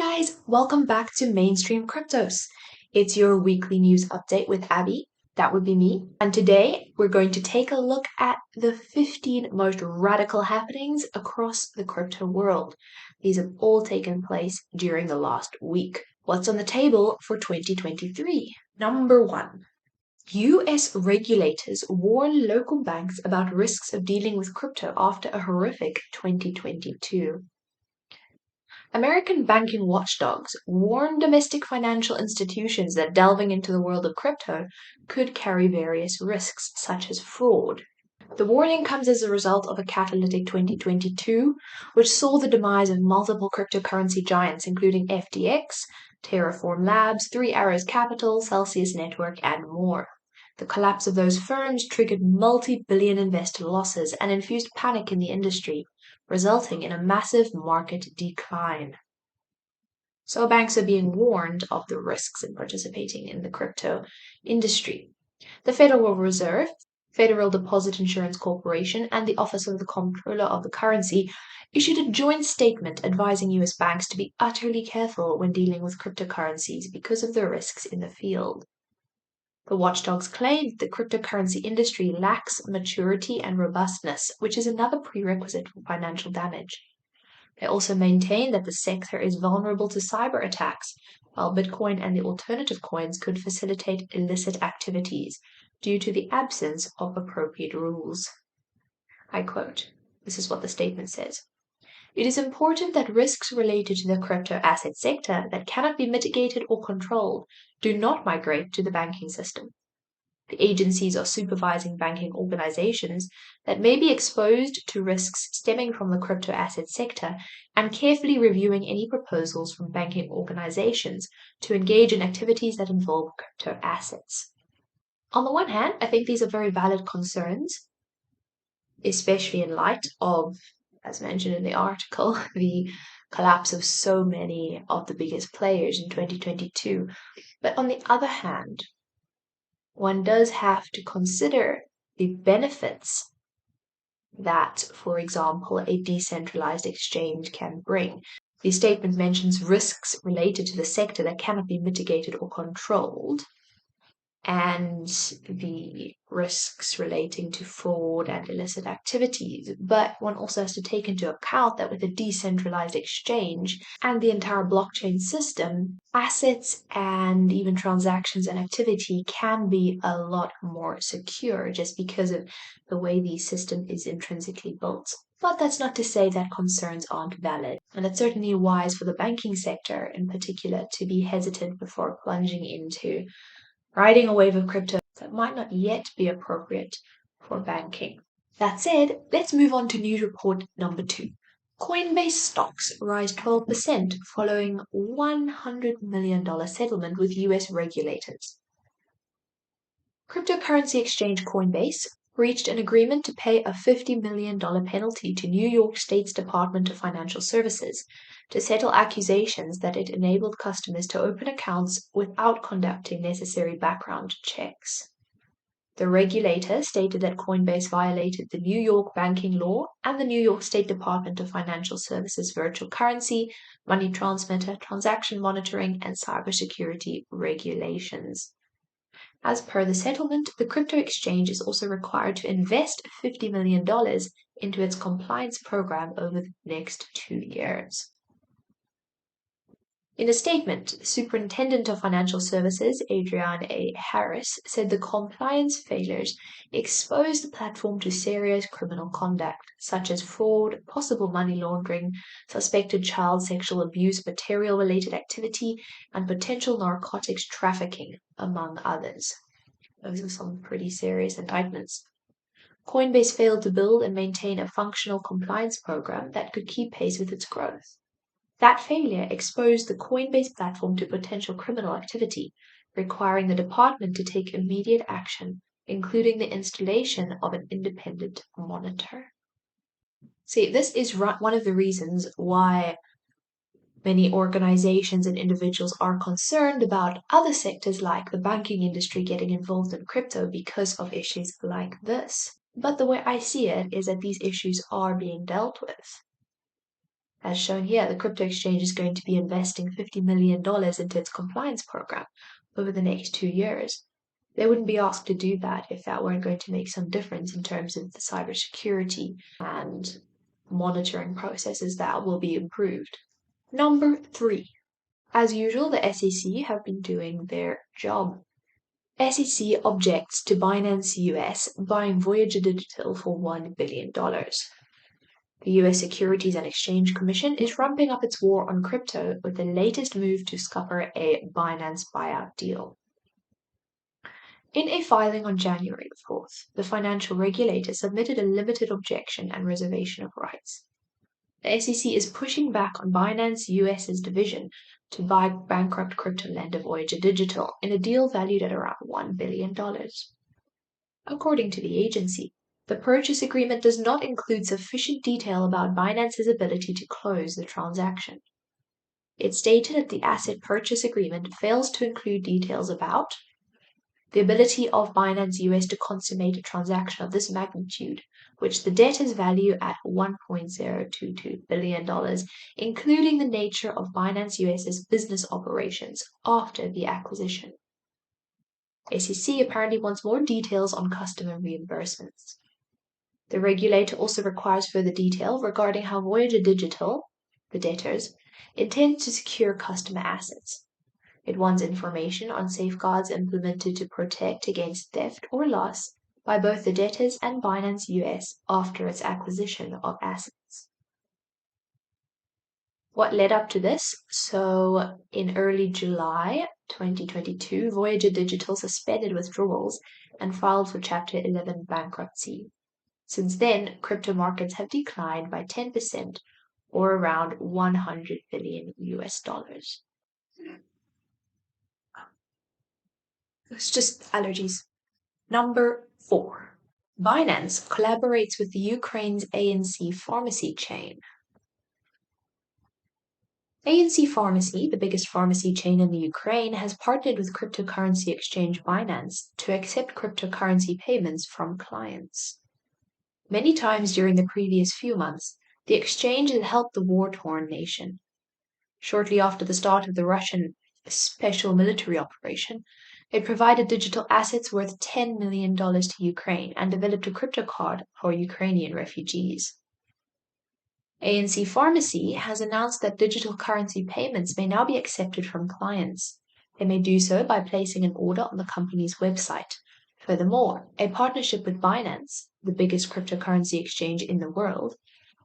guys, welcome back to Mainstream Cryptos. It's your weekly news update with Abby. That would be me. And today we're going to take a look at the 15 most radical happenings across the crypto world. These have all taken place during the last week. What's on the table for 2023? Number 1. US regulators warn local banks about risks of dealing with crypto after a horrific 2022. American banking watchdogs warn domestic financial institutions that delving into the world of crypto could carry various risks, such as fraud. The warning comes as a result of a catalytic 2022, which saw the demise of multiple cryptocurrency giants, including FTX, Terraform Labs, Three Arrows Capital, Celsius Network, and more. The collapse of those firms triggered multi-billion investor losses and infused panic in the industry, resulting in a massive market decline. So banks are being warned of the risks in participating in the crypto industry. The Federal Reserve, Federal Deposit Insurance Corporation, and the Office of the Comptroller of the Currency issued a joint statement advising US banks to be utterly careful when dealing with cryptocurrencies because of the risks in the field. The watchdogs claimed the cryptocurrency industry lacks maturity and robustness, which is another prerequisite for financial damage. They also maintain that the sector is vulnerable to cyber attacks, while Bitcoin and the alternative coins could facilitate illicit activities due to the absence of appropriate rules. I quote, this is what the statement says. It is important that risks related to the crypto asset sector that cannot be mitigated or controlled do not migrate to the banking system. The agencies are supervising banking organizations that may be exposed to risks stemming from the crypto asset sector and carefully reviewing any proposals from banking organizations to engage in activities that involve crypto assets. On the one hand, I think these are very valid concerns, especially in light of, as mentioned in the article, the collapse of so many of the biggest players in 2022. But on the other hand, one does have to consider the benefits that, for example, a decentralized exchange can bring. The statement mentions risks related to the sector that cannot be mitigated or controlled, and the risks relating to fraud and illicit activities. But one also has to take into account that with a decentralized exchange and the entire blockchain system, assets and even transactions and activity can be a lot more secure just because of the way the system is intrinsically built. But that's not to say that concerns aren't valid. And it's certainly wise for the banking sector in particular to be hesitant before plunging into riding a wave of crypto that might not yet be appropriate for banking. That said, let's move on to news report number 2. Coinbase stocks rise 12% following $100 million settlement with US regulators. Cryptocurrency exchange Coinbase reached an agreement to pay a $50 million penalty to New York State's Department of Financial Services to settle accusations that it enabled customers to open accounts without conducting necessary background checks. The regulator stated that Coinbase violated the New York banking law and the New York State Department of Financial Services virtual currency, money transmitter, transaction monitoring, and cybersecurity regulations. As per the settlement, the crypto exchange is also required to invest $50 million into its compliance program over the next 2 years. In a statement, the Superintendent of Financial Services, Adrian A. Harris, said the compliance failures exposed the platform to serious criminal conduct, such as fraud, possible money laundering, suspected child sexual abuse, material-related activity, and potential narcotics trafficking, among others. Those are some pretty serious indictments. Coinbase failed to build and maintain a functional compliance program that could keep pace with its growth. That failure exposed the Coinbase platform to potential criminal activity, requiring the department to take immediate action, including the installation of an independent monitor. See, this is one of the reasons why many organizations and individuals are concerned about other sectors like the banking industry getting involved in crypto because of issues like this. But the way I see it is that these issues are being dealt with. As shown here, the crypto exchange is going to be investing $50 million into its compliance program over the next 2 years. They wouldn't be asked to do that if that weren't going to make some difference in terms of the cybersecurity and monitoring processes that will be improved. Number 3. As usual, the SEC have been doing their job. SEC objects to Binance US buying Voyager Digital for $1 billion. The US Securities and Exchange Commission is ramping up its war on crypto with the latest move to scupper a Binance buyout deal. In a filing on January 4th, the financial regulator submitted a limited objection and reservation of rights. The SEC is pushing back on Binance US's division to buy bankrupt crypto lender Voyager Digital in a deal valued at around $1 billion. According to the agency, the purchase agreement does not include sufficient detail about Binance's ability to close the transaction. It stated that the asset purchase agreement fails to include details about the ability of Binance US to consummate a transaction of this magnitude, which the debtors value at $1.022 billion, including the nature of Binance US's business operations after the acquisition. SEC apparently wants more details on customer reimbursements. The regulator also requires further detail regarding how Voyager Digital, the debtors, intends to secure customer assets. It wants information on safeguards implemented to protect against theft or loss by both the debtors and Binance US after its acquisition of assets. What led up to this? So, in early July 2022, Voyager Digital suspended withdrawals and filed for Chapter 11 bankruptcy. Since then, crypto markets have declined by 10% or around $100 billion US. It's just allergies. Number 4. Binance collaborates with the Ukraine's ANC Pharmacy chain. ANC Pharmacy, the biggest pharmacy chain in the Ukraine, has partnered with cryptocurrency exchange Binance to accept cryptocurrency payments from clients. Many times during the previous few months, the exchange has helped the war-torn nation. Shortly after the start of the Russian special military operation, it provided digital assets worth $10 million to Ukraine and developed a crypto card for Ukrainian refugees. ANC Pharmacy has announced that digital currency payments may now be accepted from clients. They may do so by placing an order on the company's website. Furthermore, a partnership with Binance, the biggest cryptocurrency exchange in the world,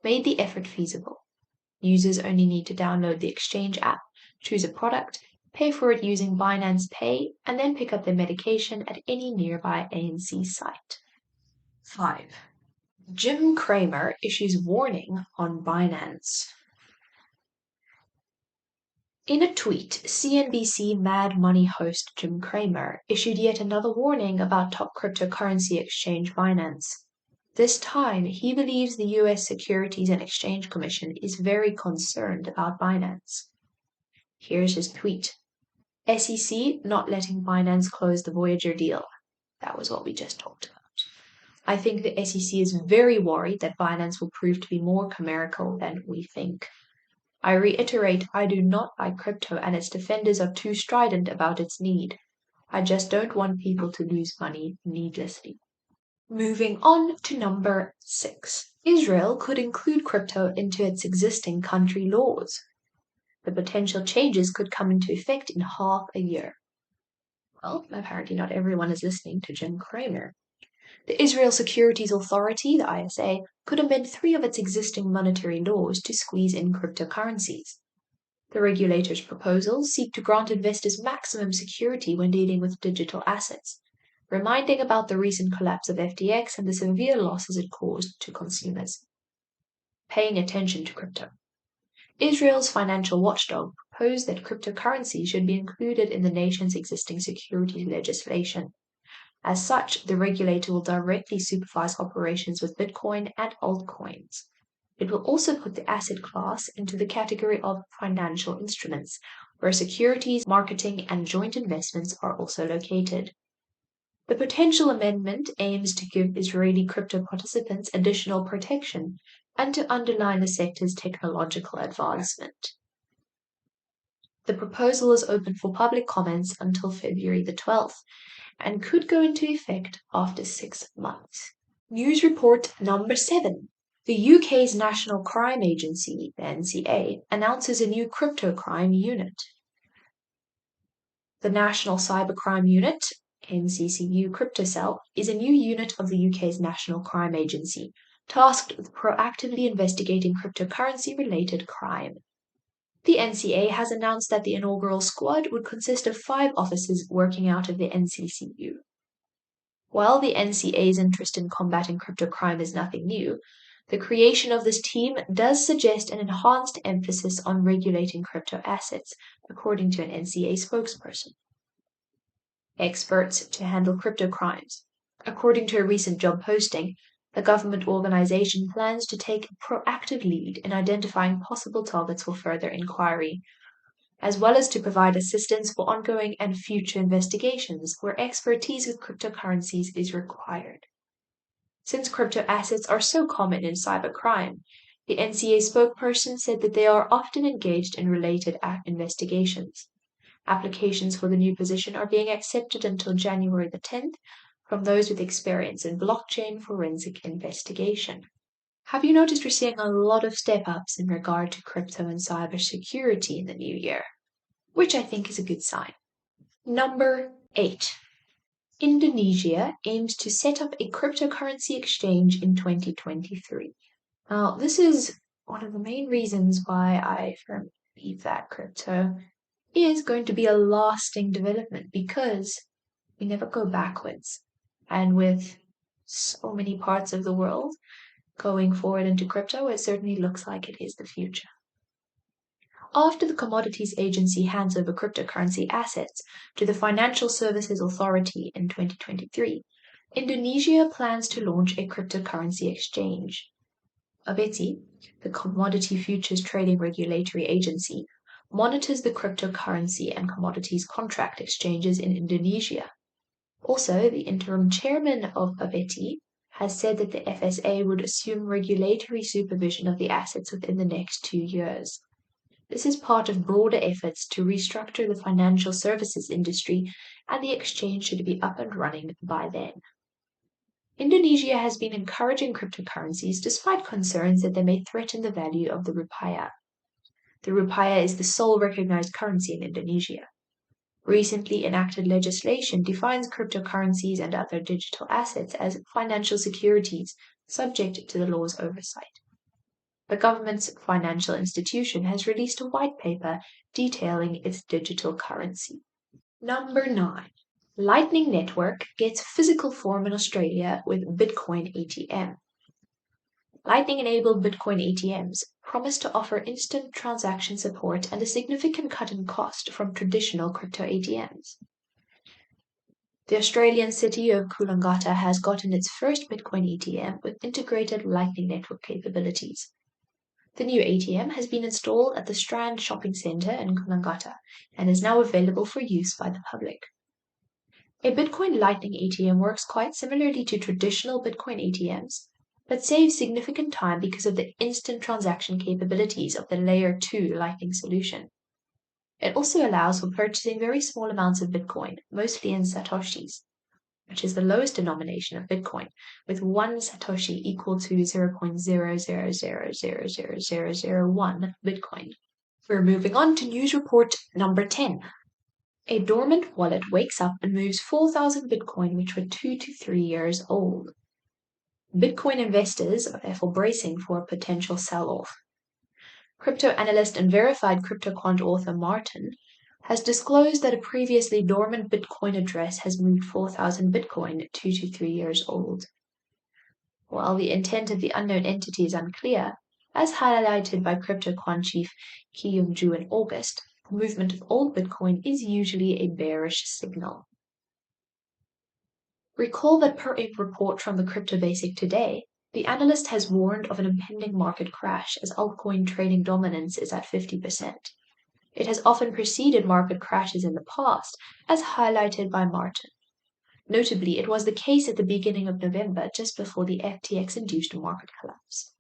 made the effort feasible. Users only need to download the exchange app, choose a product, pay for it using Binance Pay, and then pick up their medication at any nearby ANC site. 5. Jim Cramer issues warning on Binance. In a tweet, CNBC Mad Money host Jim Cramer issued yet another warning about top cryptocurrency exchange Binance. This time, he believes the US Securities and Exchange Commission is very concerned about Binance. Here's his tweet. SEC not letting Binance close the Voyager deal. That was what we just talked about. I think the SEC is very worried that Binance will prove to be more chimerical than we think. I reiterate, I do not buy crypto and its defenders are too strident about its need. I just don't want people to lose money needlessly. Moving on to number 6. Israel could include crypto into its existing country laws. The potential changes could come into effect in half a year. Well, apparently not everyone is listening to Jim Cramer. The Israel Securities Authority, the ISA, could amend 3 of its existing monetary laws to squeeze in cryptocurrencies. The regulators' proposals seek to grant investors maximum security when dealing with digital assets, reminding about the recent collapse of FTX and the severe losses it caused to consumers. Paying attention to crypto. Israel's financial watchdog proposed that cryptocurrency should be included in the nation's existing securities legislation. As such, the regulator will directly supervise operations with Bitcoin and altcoins. It will also put the asset class into the category of financial instruments, where securities, marketing, and joint investments are also located. The potential amendment aims to give Israeli crypto participants additional protection and to underline the sector's technological advancement. The proposal is open for public comments until February the 12th and could go into effect after 6 months. News report number 7. The UK's National Crime Agency, the NCA, announces a new crypto crime unit. The National Cybercrime Unit, NCCU Crypto Cell, is a new unit of the UK's National Crime Agency, tasked with proactively investigating cryptocurrency-related crime. The NCA has announced that the inaugural squad would consist of 5 officers working out of the NCCU. While the NCA's interest in combating crypto crime is nothing new, the creation of this team does suggest an enhanced emphasis on regulating crypto assets, according to an NCA spokesperson. Experts to handle crypto crimes. According to a recent job posting, the government organization plans to take a proactive lead in identifying possible targets for further inquiry, as well as to provide assistance for ongoing and future investigations where expertise with cryptocurrencies is required. Since crypto assets are so common in cybercrime, the NCA spokesperson said that they are often engaged in related investigations. Applications for the new position are being accepted until January the 10th from those with experience in blockchain forensic investigation. Have you noticed we're seeing a lot of step-ups in regard to crypto and cybersecurity in the new year, which I think is a good sign. Number 8. Indonesia aims to set up a cryptocurrency exchange in 2023. Now, this is one of the main reasons why I firmly believe that crypto is going to be a lasting development, because we never go backwards. And with so many parts of the world going forward into crypto, it certainly looks like it is the future. After the Commodities Agency hands over cryptocurrency assets to the Financial Services Authority in 2023, Indonesia plans to launch a cryptocurrency exchange. ABETI, the Commodity Futures Trading Regulatory Agency, monitors the cryptocurrency and commodities contract exchanges in Indonesia. Also, the interim chairman of ABETI has said that the FSA would assume regulatory supervision of the assets within the next 2 years. This is part of broader efforts to restructure the financial services industry, and the exchange should be up and running by then. Indonesia has been encouraging cryptocurrencies despite concerns that they may threaten the value of the rupiah. The rupiah is the sole recognized currency in Indonesia. Recently enacted legislation defines cryptocurrencies and other digital assets as financial securities subject to the law's oversight. The government's financial institution has released a white paper detailing its digital currency. Number 9. Lightning Network gets physical form in Australia with Bitcoin ATM. Lightning-enabled Bitcoin ATMs promise to offer instant transaction support and a significant cut in cost from traditional crypto ATMs. The Australian city of Coolangatta has gotten its first Bitcoin ATM with integrated Lightning Network capabilities. The new ATM has been installed at the Strand Shopping Centre in Coolangatta and is now available for use by the public. A Bitcoin Lightning ATM works quite similarly to traditional Bitcoin ATMs, but saves significant time because of the instant transaction capabilities of the Layer 2 Lightning solution. It also allows for purchasing very small amounts of Bitcoin, mostly in Satoshis, which is the lowest denomination of Bitcoin, with 1 Satoshi equal to 0.00000001 Bitcoin. We're moving on to news report number 10. A dormant wallet wakes up and moves 4,000 Bitcoin which were 2 to 3 years old. Bitcoin investors are therefore bracing for a potential sell-off. Crypto analyst and verified CryptoQuant author Martin has disclosed that a previously dormant Bitcoin address has moved 4,000 Bitcoin 2 to 3 years old. While the intent of the unknown entity is unclear, as highlighted by CryptoQuant chief Ki Young-ju in August, the movement of old Bitcoin is usually a bearish signal. Recall that per a report from the Crypto Basic today, the analyst has warned of an impending market crash as altcoin trading dominance is at 50%. It has often preceded market crashes in the past, as highlighted by Martin. Notably, it was the case at the beginning of November, just before the FTX-induced market collapse.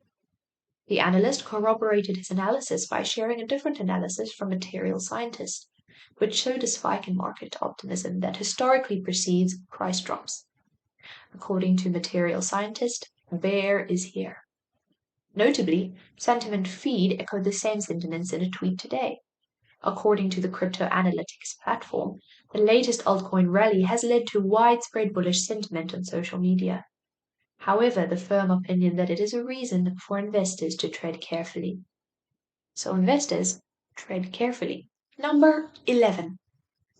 The analyst corroborated his analysis by sharing a different analysis from material scientists, which showed a spike in market optimism that historically precedes price drops. According to material scientist, a bear is here. Notably, Sentiment Feed echoed the same sentiments in a tweet today. According to the crypto analytics platform, the latest altcoin rally has led to widespread bullish sentiment on social media. However, the firm opinion that it is a reason for investors to tread carefully. So investors, tread carefully. Number 11.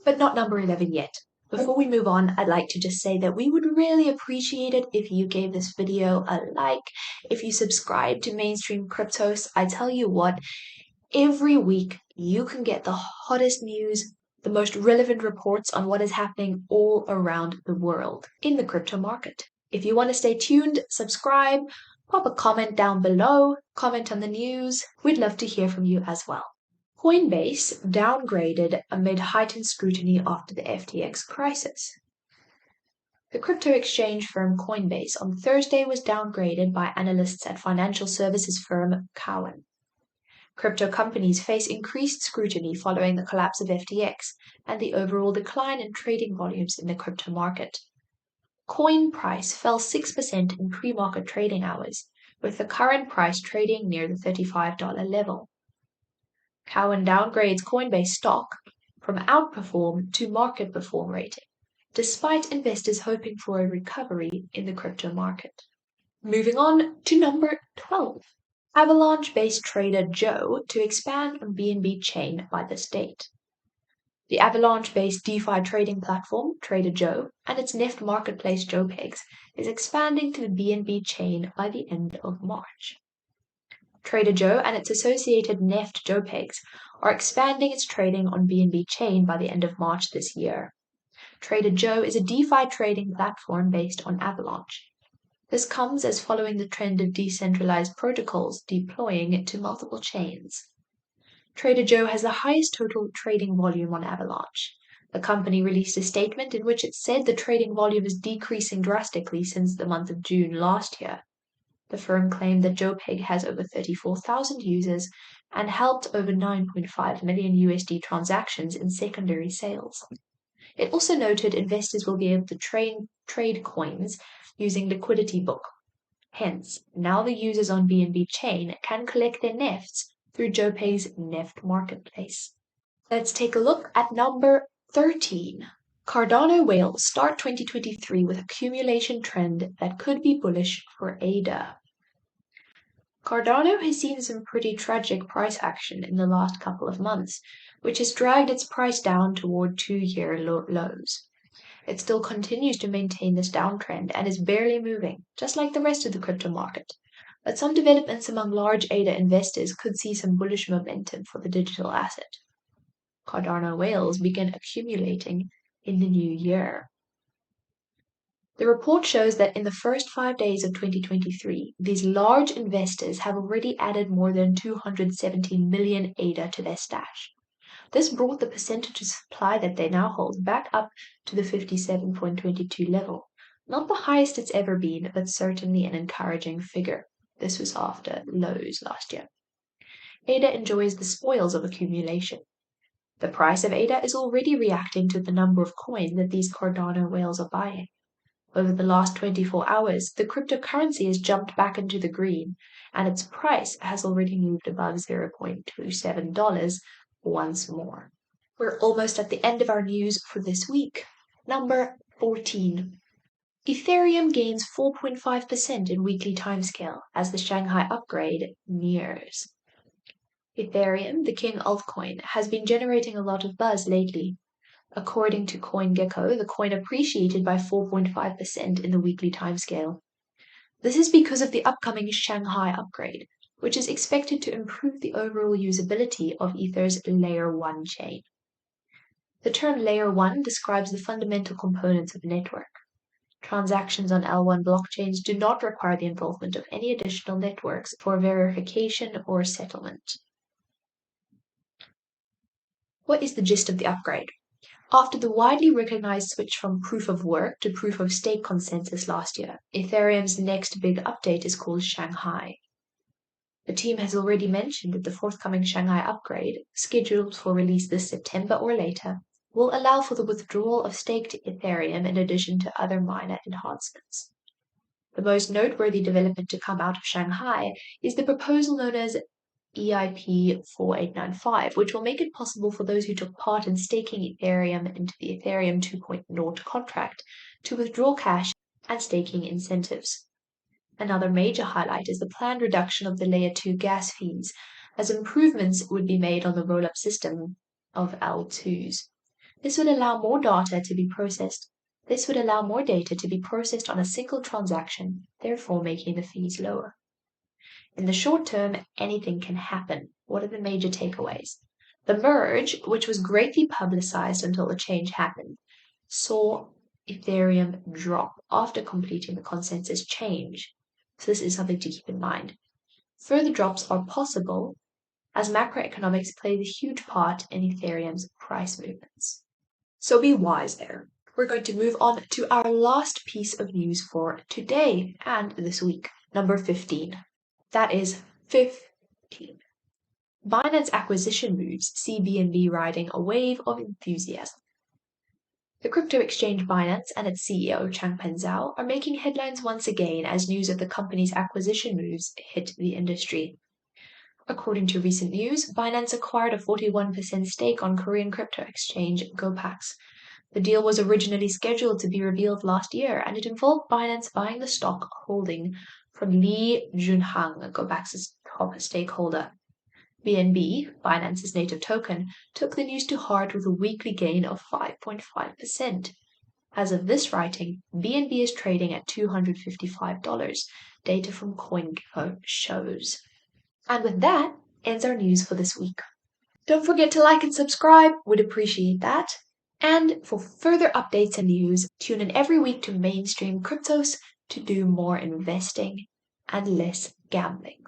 But not number 11 yet. Before we move on, I'd like to just say that we would really appreciate it if you gave this video a like, if you subscribe to Mainstream Cryptos. I tell you what, every week you can get the hottest news, the most relevant reports on what is happening all around the world in the crypto market. If you want to stay tuned, subscribe, pop a comment down below, comment on the news. We'd love to hear from you as well. Coinbase downgraded amid heightened scrutiny after the FTX crisis. The crypto exchange firm Coinbase on Thursday was downgraded by analysts at financial services firm Cowen. Crypto companies face increased scrutiny following the collapse of FTX and the overall decline in trading volumes in the crypto market. Coin price fell 6% in pre-market trading hours, with the current price trading near the $35 level. Cowen downgrades Coinbase stock from outperform to market perform rating, despite investors hoping for a recovery in the crypto market. Moving on to number 12. Avalanche-based Trader Joe to expand on BNB chain by the state. The Avalanche-based DeFi trading platform, Trader Joe, and its NEFT marketplace JoePegs is expanding to the BNB chain by the end of March. Trader Joe and its associated NEFT JoePegs are expanding its trading on BNB chain by the end of March this year. Trader Joe is a DeFi trading platform based on Avalanche. This comes as following the trend of decentralized protocols deploying to multiple chains. Trader Joe has the highest total trading volume on Avalanche. The company released a statement in which it said the trading volume is decreasing drastically since the month of June last year. The firm claimed that JoePeg has over 34,000 users and helped over 9.5 million USD transactions in secondary sales. It also noted investors will be able to trade coins using Liquidity Book. Hence, now the users on BNB chain can collect their NEFTs through JoePeg's NEFT marketplace. Let's take a look at number 13. Cardano whales start 2023 with accumulation trend that could be bullish for ADA. Cardano has seen some pretty tragic price action in the last couple of months, which has dragged its price down toward two-year lows. It still continues to maintain this downtrend and is barely moving, just like the rest of the crypto market. But some developments among large ADA investors could see some bullish momentum for the digital asset. Cardano whales begin accumulating in the new year. The report shows that in the first 5 days of 2023, these large investors have already added more than 217 million ADA to their stash. This brought the percentage of supply that they now hold back up to the 57.22 level. Not the highest it's ever been, but certainly an encouraging figure. This was after lows last year. ADA enjoys the spoils of accumulation. The price of ADA is already reacting to the number of coins that these Cardano whales are buying. Over the last 24 hours, the cryptocurrency has jumped back into the green, and its price has already moved above $0.27 once more. We're almost at the end of our news for this week. Number 14. Ethereum gains 4.5% in weekly timescale as the Shanghai upgrade nears. Ethereum, the king altcoin, has been generating a lot of buzz lately. According to CoinGecko, the coin appreciated by 4.5% in the weekly timescale. This is because of the upcoming Shanghai upgrade, which is expected to improve the overall usability of Ether's Layer 1 chain. The term Layer 1 describes the fundamental components of a network. Transactions on L1 blockchains do not require the involvement of any additional networks for verification or settlement. What is the gist of the upgrade? After the widely recognized switch from proof of work to proof of stake consensus last year, Ethereum's next big update is called Shanghai. The team has already mentioned that the forthcoming Shanghai upgrade, scheduled for release this September or later, will allow for the withdrawal of staked Ethereum in addition to other minor enhancements. The most noteworthy development to come out of Shanghai is the proposal known as EIP 4895, which will make it possible for those who took part in staking Ethereum into the Ethereum 2.0 contract to withdraw cash and staking incentives. Another major highlight is the planned reduction of the Layer 2 gas fees, as improvements would be made on the roll-up system of L2s. This would allow more data to be processed. This would allow more data to be processed on a single transaction, therefore making the fees lower. In the short term, anything can happen. What are the major takeaways? The merge, which was greatly publicized until the change happened, saw Ethereum drop after completing the consensus change. So this is something to keep in mind. Further drops are possible as macroeconomics plays a huge part in Ethereum's price movements. So be wise there. We're going to move on to our last piece of news for today and this week, number 15. That is 15. Binance acquisition moves see BNB riding a wave of enthusiasm. The crypto exchange Binance and its CEO Changpeng Zhao are making headlines once again as news of the company's acquisition moves hit the industry. According to recent news, Binance acquired a 41% stake on Korean crypto exchange Gopax. The deal was originally scheduled to be revealed last year, and it involved Binance buying the stock holding from Lee Junhang, Gopax's top stakeholder. BNB, Binance's native token, took the news to heart with a weekly gain of 5.5%. As of this writing, BNB is trading at $255, data from CoinGecko shows. And with that, ends our news for this week. Don't forget to like and subscribe, would appreciate that. And for further updates and news, tune in every week to Mainstream Cryptos to do more investing and less gambling.